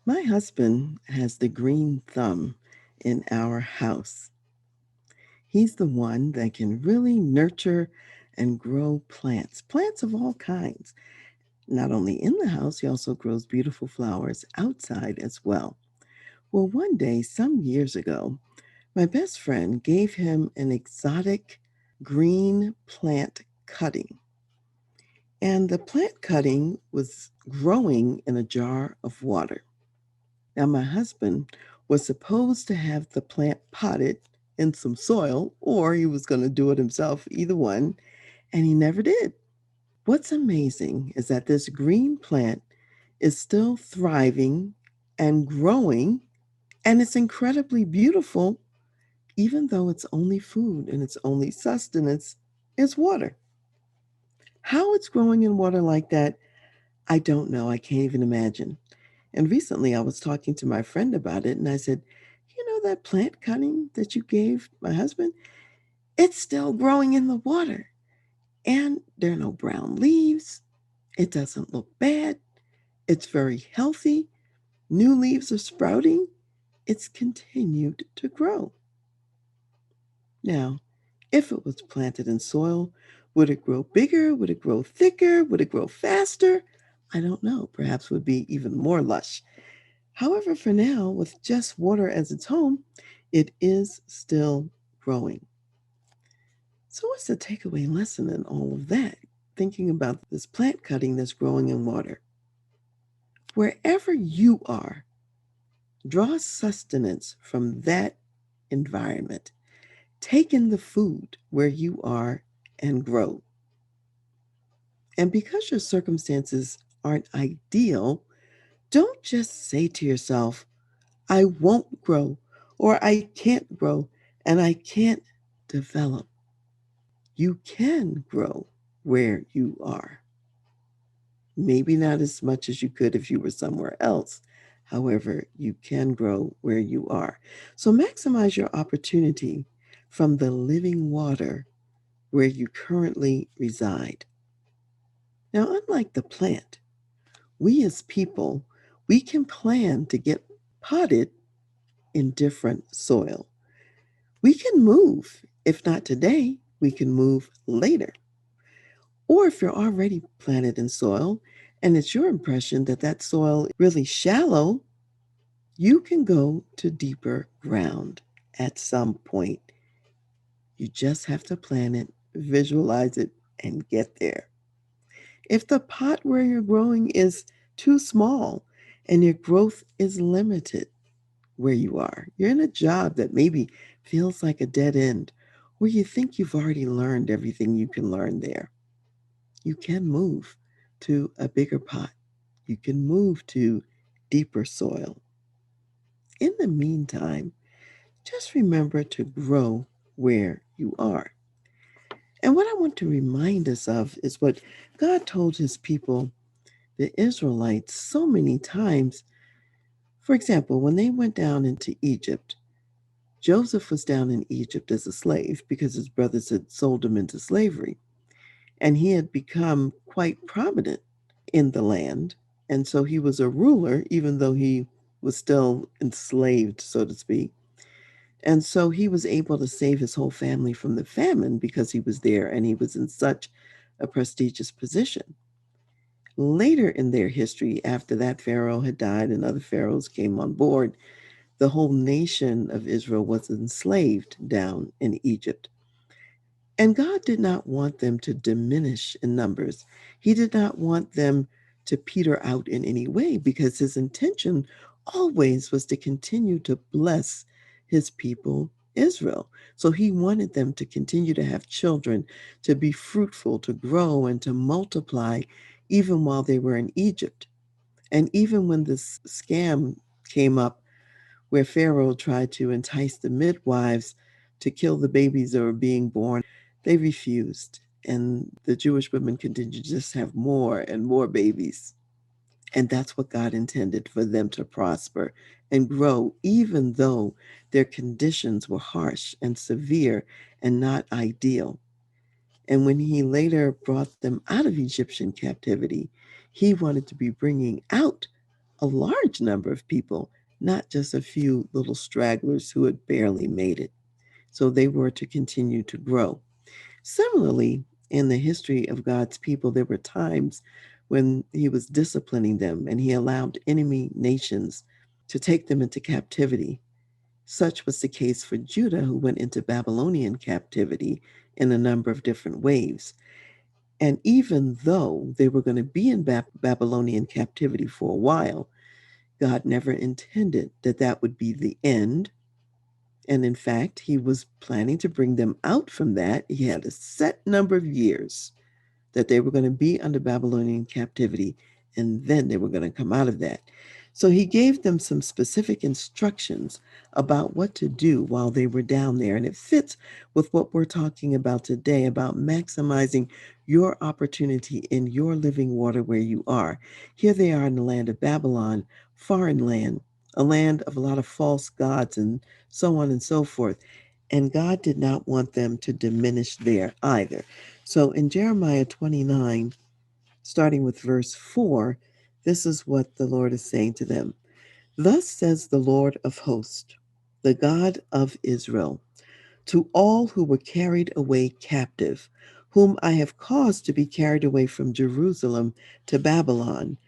My husband has the green thumb in our house. He's the one that can really nurture and grow plants, plants of all kinds. Not only in the house, he also grows beautiful flowers outside as well. Well, one day, some years ago, my best friend gave him an exotic green plant cutting. And the plant cutting was growing in a jar of water. Now, my husband was supposed to have the plant potted in some soil, or he was going to do it himself, either one, and he never did. What's amazing is that this green plant is still thriving and growing, and it's incredibly beautiful, even though it's only food and its only sustenance is water. How it's growing in water like that, I don't know. I can't even imagine. And recently I was talking to my friend about it, and I said, "You know that plant cutting that you gave my husband? It's still growing in the water, and there are no brown leaves. It doesn't look bad. It's very healthy. New leaves are sprouting. It's continued to grow." Now, if it was planted in soil, would it grow bigger? Would it grow thicker? Would it grow faster? I don't know. Perhaps would be even more lush. However, for now, with just water as its home, it is still growing. So, what's the takeaway lesson in all of that? Thinking about this plant cutting that's growing in water. Wherever you are, draw sustenance from that environment. Take in the food where you are and grow. And because your circumstances aren't ideal, don't just say to yourself, "I won't grow," or "I can't grow," and "I can't develop." You can grow where you are. Maybe not as much as you could if you were somewhere else. However, you can grow where you are. So maximize your opportunity from the living water where you currently reside. Now, unlike the plant, we as people, we can plan to get potted in different soil. We can move. If not today, we can move later. Or if you're already planted in soil and it's your impression that that soil is really shallow, you can go to deeper ground at some point. You just have to plan it, visualize it, and get there. If the pot where you're growing is too small and your growth is limited where you are, you're in a job that maybe feels like a dead end, or you think you've already learned everything you can learn there, you can move to a bigger pot. You can move to deeper soil. In the meantime, just remember to grow where you are. And what I want to remind us of is what God told his people, the Israelites, so many times. For example, when they went down into Egypt, Joseph was down in Egypt as a slave because his brothers had sold him into slavery. And he had become quite prominent in the land. And so he was a ruler, even though he was still enslaved, so to speak. And so he was able to save his whole family from the famine because he was there and he was in such a prestigious position. Later in their history, after that Pharaoh had died and other pharaohs came on board, the whole nation of Israel was enslaved down in Egypt. And God did not want them to diminish in numbers. He did not want them to peter out in any way because his intention always was to continue to bless his people, Israel. So he wanted them to continue to have children, to be fruitful, to grow, and to multiply, even while they were in Egypt. And even when this scam came up, where Pharaoh tried to entice the midwives to kill the babies that were being born, they refused. And the Jewish women continued to just have more and more babies. And that's what God intended for them to prosper and grow, even though their conditions were harsh and severe and not ideal. And when he later brought them out of Egyptian captivity, he wanted to be bringing out a large number of people, not just a few little stragglers who had barely made it. So they were to continue to grow. Similarly, in the history of God's people, there were times when He was disciplining them and He allowed enemy nations to take them into captivity. Such was the case for Judah, who went into Babylonian captivity in a number of different ways. And even though they were going to be in Babylonian captivity for a while, God never intended that that would be the end. And in fact, He was planning to bring them out from that. He had a set number of years that they were going to be under Babylonian captivity, and then they were going to come out of that. So He gave them some specific instructions about what to do while they were down there. And it fits with what we're talking about today about maximizing your opportunity in your living water where you are. Here they are in the land of Babylon, foreign land, a land of a lot of false gods and so on and so forth. And God did not want them to diminish there either. So in Jeremiah 29, starting with verse 4, this is what the Lord is saying to them. Thus says the Lord of hosts, the God of Israel, to all who were carried away captive, whom I have caused to be carried away from Jerusalem to Babylon,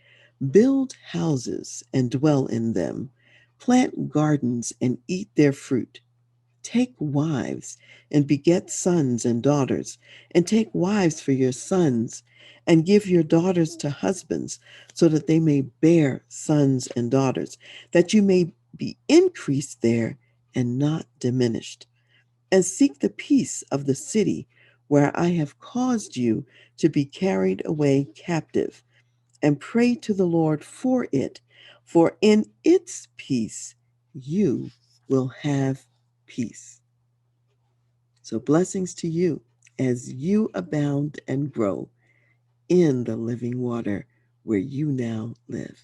build houses and dwell in them, plant gardens and eat their fruit. Take wives and beget sons and daughters, and take wives for your sons, and give your daughters to husbands, so that they may bear sons and daughters, that you may be increased there and not diminished. And seek the peace of the city where I have caused you to be carried away captive, and pray to the Lord for it, for in its peace you will have peace. So, blessings to you as you abound and grow in the living water where you now live.